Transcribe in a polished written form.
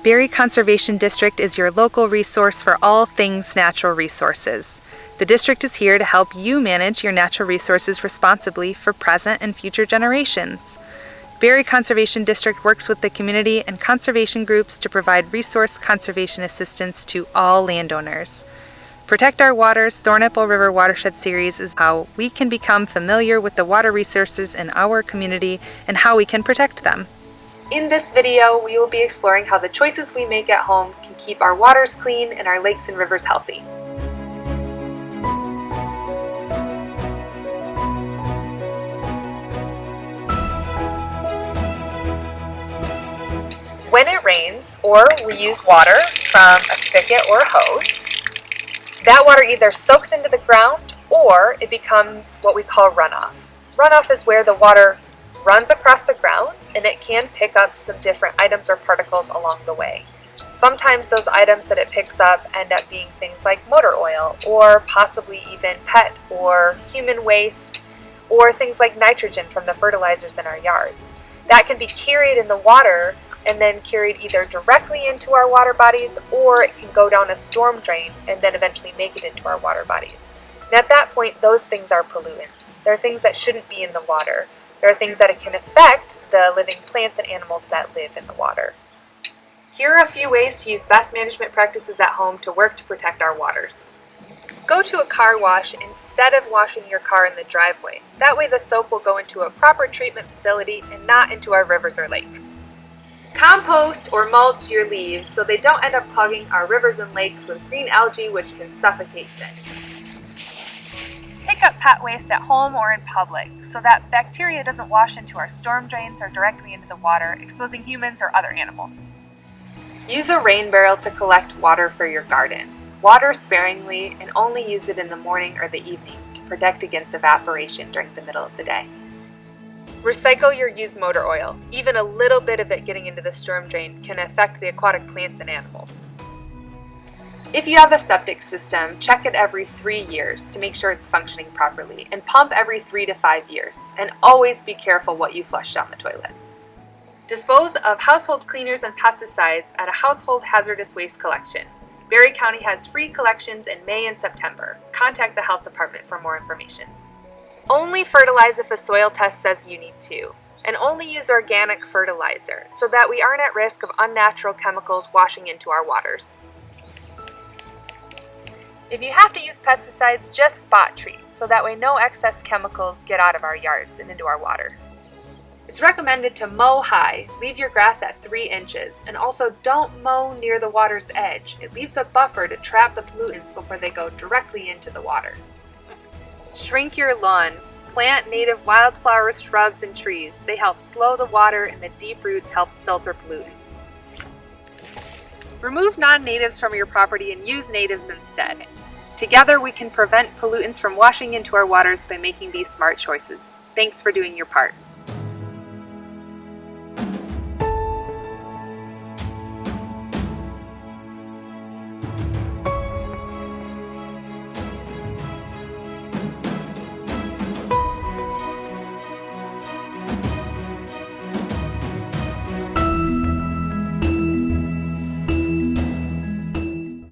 Berry Conservation District is your local resource for all things natural resources. The district is here to help you manage your natural resources responsibly for present and future generations. Berry Conservation District works with the community and conservation groups to provide resource conservation assistance to all landowners. Protect Our Waters Thornapple River Watershed Series is how we can become familiar with the water resources in our community and how we can protect them. In this video, we will be exploring how the choices we make at home can keep our waters clean and our lakes and rivers healthy. When it rains, or we use water from a spigot or a hose, that water either soaks into the ground or it becomes what we call runoff. Runoff is where the water runs across the ground and it can pick up some different items or particles along the way. Sometimes those items that it picks up end up being things like motor oil or possibly even pet or human waste or things like nitrogen from the fertilizers in our yards. That can be carried in the water and then carried either directly into our water bodies or it can go down a storm drain and then eventually make it into our water bodies. And at that point, those things are pollutants. They're things that shouldn't be in the water. There are things that can affect the living plants and animals that live in the water. Here are a few ways to use best management practices at home to work to protect our waters. Go to a car wash instead of washing your car in the driveway. That way the soap will go into a proper treatment facility and not into our rivers or lakes. Compost or mulch your leaves so they don't end up clogging our rivers and lakes with green algae which can suffocate fish. Pick up pet waste at home or in public so that bacteria doesn't wash into our storm drains or directly into the water, exposing humans or other animals. Use a rain barrel to collect water for your garden. Water sparingly and only use it in the morning or the evening to protect against evaporation during the middle of the day. Recycle your used motor oil. Even a little bit of it getting into the storm drain can affect the aquatic plants and animals. If you have a septic system, check it every 3 years to make sure it's functioning properly, and pump every 3 to 5 years, and always be careful what you flush down the toilet. Dispose of household cleaners and pesticides at a household hazardous waste collection. Berry County has free collections in May and September. Contact the health department for more information. Only fertilize if a soil test says you need to, and only use organic fertilizer so that we aren't at risk of unnatural chemicals washing into our waters. If you have to use pesticides, just spot treat, so that way no excess chemicals get out of our yards and into our water. It's recommended to mow high, leave your grass at 3 inches, and also don't mow near the water's edge. It leaves a buffer to trap the pollutants before they go directly into the water. Shrink your lawn. Plant native wildflowers, shrubs, and trees. They help slow the water and the deep roots help filter pollutants. Remove non-natives from your property and use natives instead. Together we can prevent pollutants from washing into our waters by making these smart choices. Thanks for doing your part.